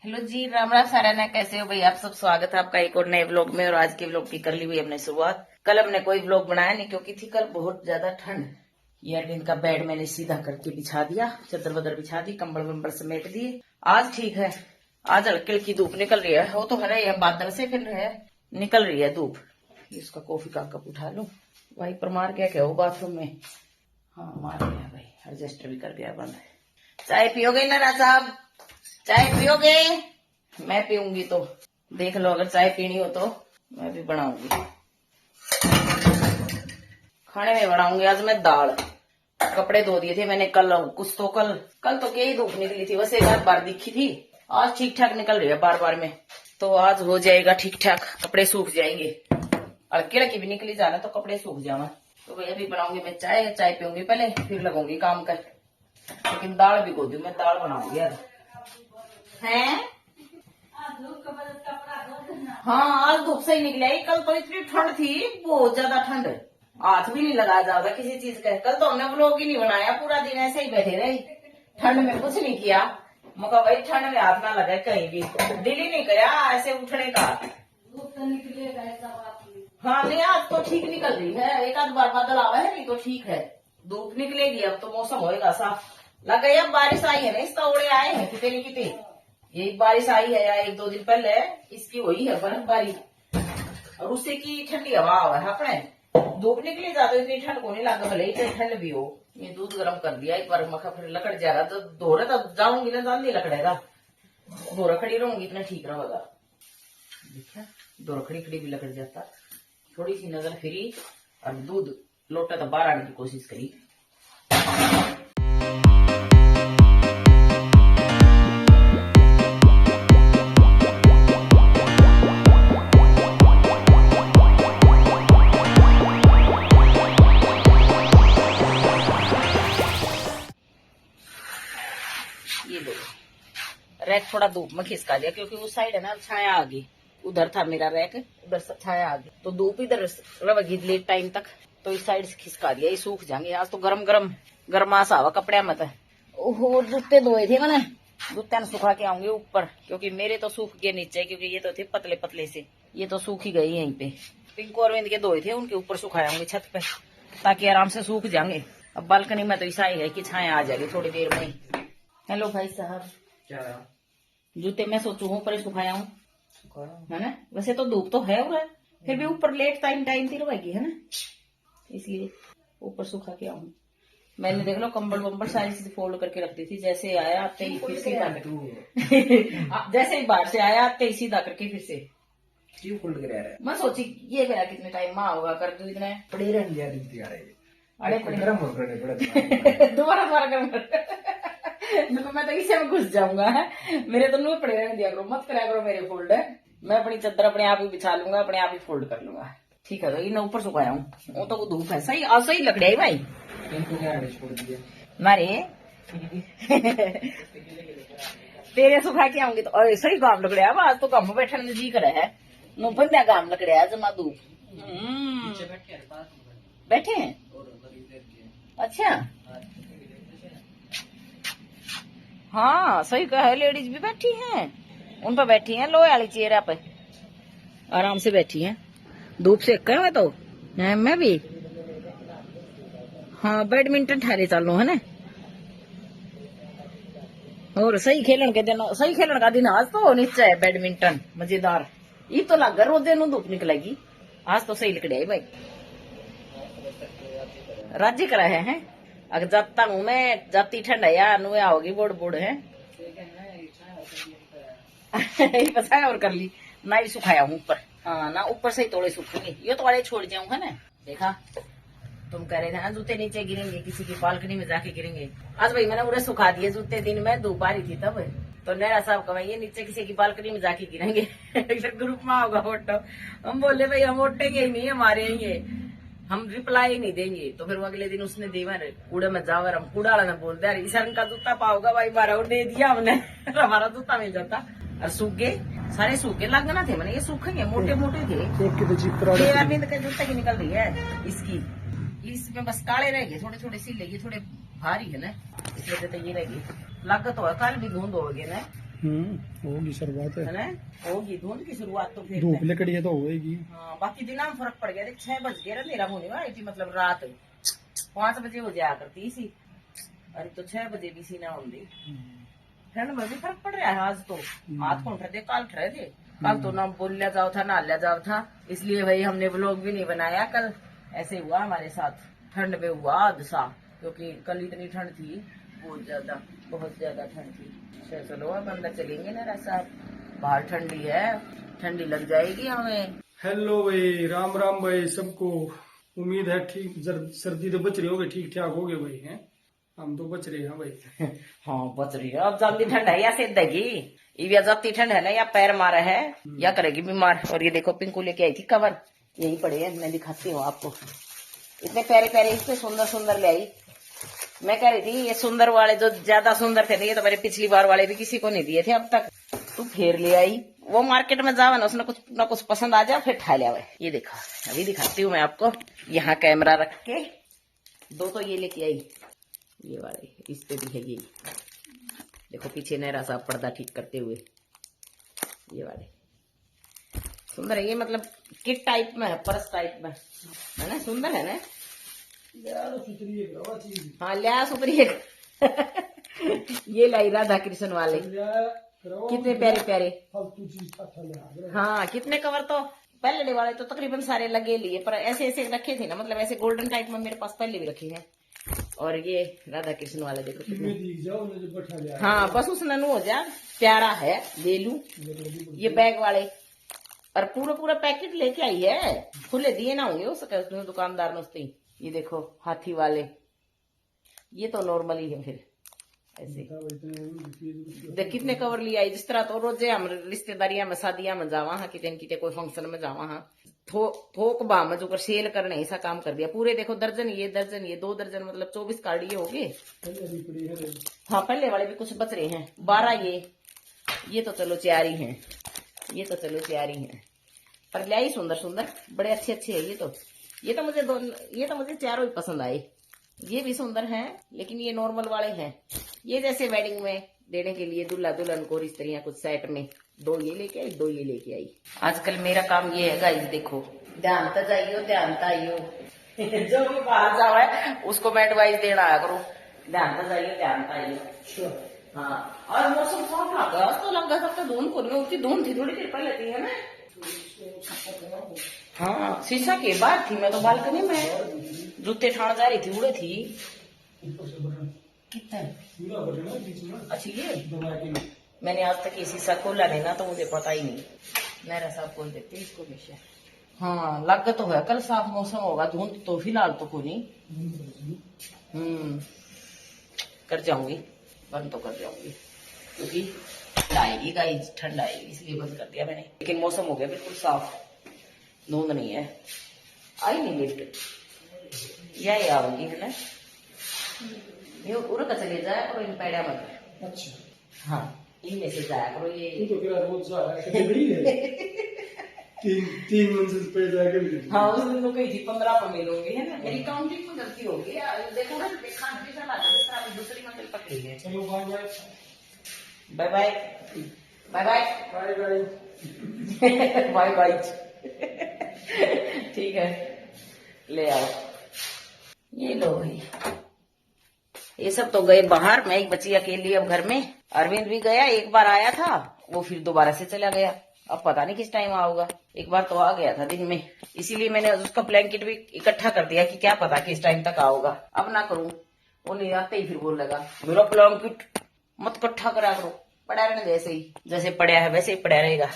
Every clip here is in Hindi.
हेलो जी, राम राम सारा ने कैसे हो भाई आप सब। स्वागत है आपका एक और नए व्लॉग में। और आज के व्लॉग की कर ली हुई हमने शुरुआत। कल हमने कोई व्लॉग बनाया नहीं क्योंकि थी कल बहुत ज्यादा ठंड। ये अरविंद का बेड मैंने सीधा करके बिछा दिया, चादर वदर बिछा दी, कंबल वंबल समेट दिए। आज ठीक है, आज हल्की हल्की धूप निकल रही है। वो तो है ही है, बादल से फिर है निकल रही है धूप। इसका कॉफी का कप उठा लू। भाई परमार क्या क्या हो बाथरूम में। हाँ मार गया भाई, एडजस्टर भी कर गया बंद। चाय पियोगे ना राज साहब? चाय पियोगे? मैं पीऊंगी तो देख लो, अगर चाय पीनी हो तो मैं भी बनाऊंगी। खाने में बनाऊंगी आज मैं दाल। कपड़े धो दिए थे मैंने कल, कुछ तो कल तो क्या ही धूप निकली थी, वैसे एक आध बार दिखी थी। आज ठीक ठाक निकल रही है बार बार में, तो आज हो जाएगा ठीक ठाक, कपड़े सूख जाएंगे। हल्की हल्की भी निकली जाना तो कपड़े सूख जावा। तो भाई अभी बनाऊंगी मैं चाय पीऊंगी पहले, फिर लगूंगी काम कर। लेकिन दाल भी गो दी, मैं दाल बनाऊंगी यार। हैं? हाँ आज धूप से ही निकली आई। कल तो इतनी ठंड थी, बहुत ज्यादा ठंड, हाथ भी नहीं लगाया जाता किसी चीज का। कल तो हमने व्लॉग ही नहीं बनाया, पूरा दिन ऐसे ही बैठे रहे, ठंड में कुछ नहीं किया। मगर भाई ठंड में हाथ ना लगे कहीं भी, दिल ही नहीं करा ऐसे उठने का। हाँ नहीं आज तो ठीक निकल रही है, एक आध बार बादल आवा है, नहीं तो ठीक है। धूप निकलेगी अब तो मौसम होएगा साफ। लग गई अब बारिश आई है ना, इसका ओड़े आए हैं कितने कितने। ये बारिश आई है या एक दो दिन पहले इसकी हुई है बर्फबारी, और उससे की ठंडी हवा हुआ है अपने। धूप निकली जाती इतनी ठंड को नहीं लगा, भले ही ठंड भी हो। ये दूध गर्म कर दिया एक बार, मखा फिर लकड़ जा रहा तो धोरे तब जाऊंगी ना, जल्दी लकड़ेगा। धोरा खड़ी रहूंगी इतना ठीक रहेगा। देखा धोरा खड़ी खड़ी भी लकड़ जाता। थोड़ी सी नजर फिरी और दूध लोटा तो बाहर आने की कोशिश करी। ये लो रैक थोड़ा धूप में खिसका दिया क्योंकि उस साइड है ना छाया आ गई। उधर था मेरा रैक, उधर छाया आ गई तो धूप इधर रहेगी लेट टाइम तक, तो इस साइड से खिसका दिया। ये सूख जाएंगे आज तो गरम गरम गरमास आवा कपड़े मत। ओहो जूते धोए थे मैंने, जूते ने सुखा के आऊंगी ऊपर क्योंकि मेरे तो सूख गए नीचे, क्योंकि ये तो थे पतले पतले से, ये तो सूख ही गई यहीं पे। पिंक और अरविंद के धोए थे, उनके ऊपर सुखाऊंगी छत पे ताकि आराम से सूख जाएंगे। अब बालकनी में तो ऐसा ही है कि छाया आ जाएगी थोड़ी देर में। हेलो भाई साहब, जूते मैं सोचू हूँ ऊपर सुखाया हूँ है ना। वैसे तो धूप तो है उधर, फिर भी ऊपर लेट टाइम थी रहेगी है ना, इसलिए ऊपर सुखा के आऊँ। मैंने देख लो कंबल वंबल सारी चीज फोल्ड करके रख दी थी, जैसे आया आते ही फिर सीधा जैसे ही बाहर से आया आते ही सीधा करके फिर से क्यों फोल्ड कर रहा है। मैं सोची ये मेरा कितने टाइम में होगा कर दू इतने पड़े रहने यार इतनी आ रही अरे गरम हो पड़े दोबारा गर्म कर मैं तो इसे में घुस जाऊंगा है। मेरे तो नूह पड़े रहने दिया करो, मत कराया करो मेरे फोल्ड। मैं अपनी चादर अपने आप ही बिछा लूंगा, अपने आप ही फोल्ड कर लूंगा। ठीक है तो इन ऊपर सुखाया हूँ, वो तो धूप है सही और सही लकड़ी है भाई इनको क्या छोड़ दिया मारे तेरे सुखा के आऊंगी तो सही काम लग रहा है। आज तो काम बैठने में जी करे है, नो बंदा काम लग रहा है जमा धूप। बैठे हैं अच्छा, हाँ सही कहा है, लेडीज भी बैठी हैं, उन पर बैठी हैं लोहे वाली चेयर पे आराम से बैठी हैं। धूप से कह तो मैं भी हाँ बैडमिंटन ठहरे चालू है ना। और सही खेलन के दिन, सही खेलन का दिन आज तो नीचे है बैडमिंटन मजेदार। ये तो लग रोजे नु धूप निकलेगी, आज तो सही लकड़े है भाई। राज्य कर रहे हैं अगर जाता हूँ मैं, जाती ठंड है यार नुआ होगी बोड़ बोड़ है पता और कर ली ना ही सुखाया हूँ ऊपर। हाँ ना ऊपर से ही थोड़े सूखेंगे, ये तो वाले छोड़ जाऊँ है ना। देखा तुम कह रहे थे ना जूते नीचे गिरेंगे, किसी की बालकनी में जाके गिरेंगे। आज भाई मैंने पूरे सुखा दिए जूते, दिन में धूप आ रही थी तब, तो नैरा साहब कमाइए नीचे किसी की बालकनी में जाके गिरेंगे ग्रुप में होगा फोटो। हम बोले भाई हम उठेंगे ही नहीं, हमारे ये हम रिप्लाई नहीं देंगे। तो फिर वो अगले दिन उसने दीवार कूड़े में जावर, हम कूड़ा वाला ने बोल दिया इस रंग का जूता पाओगा भाई, बारह दे दिया हमने हमारा जूता मिल जाता। और सूख गए सारे, सूख के लगना थे मैंने, ये सूखेंगे मोटे मोटे थे। ये अरविंद के जूते की निकल रही है इसकी, इसमें बस काले रह गए थोड़े थोड़े सिले, ये थोड़े भारी है ना, इस वजह से ये रह गई। लागत हो कल भी धुंध हो गए ना, होगी शुरुआत है। है ना, होगी धुंध की शुरुआत तो फिर धूप लकड़ी है तो होगी। हाँ, बाकी दिन में फर्क पड़ गया। देख 6 बज गया अंधेरा होने वाली थी, मतलब रात 5 बजे हो जाया करती सी, अरे तो 6 बजे भी सी ना होंगी। ठंड में भी फर्क पड़ रहा है आज तो। आज कौन ठहरे, काल ठहरे थे। कल तो ना बोलिया जाओ था ना लिया जाओ था, इसलिए भाई हमने व्लॉग भी नहीं बनाया कल। ऐसे हुआ हमारे साथ, ठंड में हुआ हादसा, क्योंकि कल इतनी ठंड थी, बहुत ज्यादा ठंड थी। चलो अब अंदर चलेंगे ना साहब, बाहर ठंडी है, ठंडी लग जाएगी हमें। हेलो भाई, राम राम भाई सबको। उम्मीद है ठीक सर्दी तो बच रही होगी, ठीक ठाक हो गए भाई हैं। हम तो बच रहे हैं भाई। हाँ बच रही है। अब जल्दी ठंड है या सिद्धगी, या जल्दी ठंड है ना, या पैर मारा है या करेगी बीमार। और ये देखो पिंकू लेके आई थी कवर, यही पड़े हैं, मैं दिखाती हूँ आपको। इतने प्यारे प्यारे, इतने सुंदर सुंदर ले आई। मैं कह रही थी ये सुंदर वाले जो ज्यादा सुंदर थे, ये तो मेरे पिछली बार वाले भी किसी को नहीं दिए थे अब तक, तू फिर ले आई। वो मार्केट में जावा ना, उसने कुछ ना कुछ पसंद आ जाए फिर ठा लिया। ये देखा, अभी दिखाती हूँ मैं आपको। यहाँ कैमरा रख के दो तो ये लेके आई, ये वाले, इस पे भी है ये। देखो पीछे नहरा सा पर्दा ठीक करते हुए, ये वाले सुंदर है ये, मतलब किट टाइप में है, पर्स टाइप में है ना, सुंदर है ना। हाँ लिया सुपरी ये लाई राधा कृष्ण वाले, कितने प्यारे प्यारे। हाँ कितने कवर तो पहले वाले तो तकरीबन सारे लगे लिए, पर ऐसे ऐसे रखे थे ना, मतलब ऐसे गोल्डन टाइप में मेरे पास पहले भी रखे हैं। और ये राधा कृष्ण वाले देखो कितने। हाँ बस उसने नु हो जा, प्यारा है, ले लू। ये बैग वाले, और पूरा पूरा पैकेट लेके आई है, खुले दिए ना होंगे उसके दुकानदार ने उसने। ये देखो हाथी वाले, ये तो नॉर्मल ही है। फिर ऐसे देख कितने कवर लिया है। जिस तरह तो रोजे हम रिश्तेदारियां में, शादियां में जावा हाँ, कितने कोई फंक्शन में जावा हाँ, थोक बाम में जो सेल करने ऐसा काम कर दिया पूरे। देखो दर्जन ये 2 दर्जन, मतलब 24 कार्ड ये हो गए। हाँ पहले वाले भी कुछ बच रहे हैं, 12 ये तो चलो तैयारी है, ये तो चलो तैयारी है। पर लाई सुंदर सुंदर, बड़े अच्छे अच्छे है ये तो। ये तो मुझे चारों ही पसंद आए। ये भी सुंदर हैं, लेकिन ये नॉर्मल वाले हैं। ये जैसे वेडिंग में देने के लिए दूल्हा दुल्हन को रिश्तेरियां कुछ सेट में 2 ये लेके आई, 2 ये लेके आई। आजकल मेरा काम ये है गाइस, देखो ध्यान तो जाइयो, ध्यान तो आइयो जो भी बाहर जाओ है उसको मैं एडवाइस देना आया करो, ध्यान तो जाइयो, ध्यान तो आइयो। हाँ और मौसम साफ लगा तो लगा, सबका धुंध को नहीं होती, धुंध थी थोड़ी देर पहले थी है ना। हाँ शीशा के बाद थी, मैं तो बालकनी में जूते ठाण जा रही थी, उड़े थी। कितना अच्छा ये मैंने आज तक ये शीशा खोला नहीं ना, तो मुझे पता ही नहीं। मेरा साहब खोल देते इसको हमेशा। हाँ लग तो है, कल साफ मौसम होगा, धुंध तो फिलहाल तो कोई नहीं। कर जाऊंगी, बंद तो कर जाऊंगी, क्योंकि आएगी गाइस, ठंड आएगी, इसलिए बंद कर दिया मैंने। लेकिन मौसम हो गया बिल्कुल साफ, धुंध नहीं है। आई नहीं लिफ्ट, यही आऊंगी है ना, ये उड़ का चले जाए और इन पैड़ा मत। अच्छा हाँ इनमें से जाया करो। ये तो फिर रोज तीन मंजिल पे जाएगा। हाँ उस दिन तो कही थी 15 पर मिलोगे है ना, मेरी काउंटिंग में गलती होगी। देखो ना, देखा दूसरी मंजिल पकड़ी है। चलो bye bye bye bye bye bye bye bye bye. ठीक है ले आओ, ये लो भाई। ये सब तो गए बाहर, मैं एक बची अकेली अब घर में। अरविंद भी गया, एक बार आया था वो, फिर दोबारा से चला गया। अब पता नहीं किस टाइम आओगा। एक बार तो आ गया था दिन में, इसीलिए मैंने उसका ब्लैंकेट भी इकट्ठा कर दिया कि क्या पता किस टाइम तक आओगा। अब ना करूं, वो नहीं आते ही फिर बोल लगा मेरा ब्लैंकेट मत इकट्ठा करा करो, पड़ा रहने जैसे ही, जैसे पड़ा है वैसे ही पड़ा रहेगा।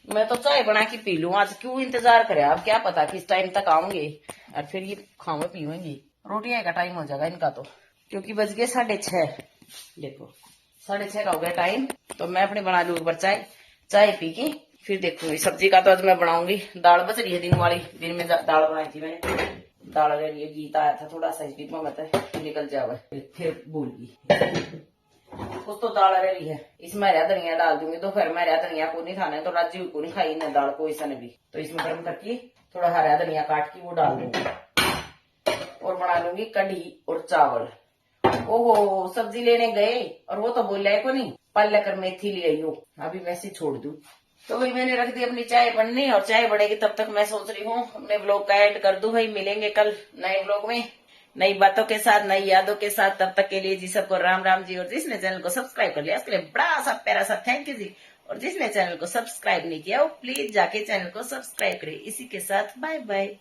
मैं तो चाय बना के पी लूं, आज क्यों इंतजार करे, अब क्या पता किस टाइम तक आऊंगे और फिर ये खावे पीवेंगी। रोटियां का टाइम हो जाएगा इनका तो, क्योंकि बज गए 6:30। देखो 6:30 का हो गया टाइम, तो मैं अपने बना लूं एक बार चाय पी के फिर देखूंगी। सब्जी का तो आज मैं बनाऊंगी, दाल बच रही है दिन वाली, दिन में दाल बनाई थी मैंने, दाल रही है। गीत आया था थोड़ा सा डिब्बा में, निकल जावे फिर भूल गई। कुछ तो दाल रही है, इसमें हरा धनिया डाल दूंगी। दोपहर में हरा धनिया को नहीं खाना है, तो राजू को नहीं खाई ना दाल को, इसने भी, तो इसमें गर्म करके थोड़ा हरा धनिया काट के वो डाल दूंगी और बना लूंगी कढ़ी और चावल। ओहो सब्जी लेने गए और वो तो बोल रहे को नहीं पल लेकर मेथी ले आइयो, अभी मैसेज छोड़ दूं। तो भाई मैंने रख दी अपनी चाय बनने, और चाय बढ़ेगी तब तक मैं सोच रही हूँ अपने ब्लॉग का एंड कर दूं। भाई मिलेंगे कल नए ब्लॉग में नई बातों के साथ, नई यादों के साथ। तब तक के लिए जी सबको राम राम जी। और जिसने चैनल को सब्सक्राइब कर लिया उसके लिए बड़ा सा प्यारा सा थैंक यू जी। और जिसने चैनल को सब्सक्राइब नहीं किया वो प्लीज जाके चैनल को सब्सक्राइब करे। इसी के साथ बाय बाय।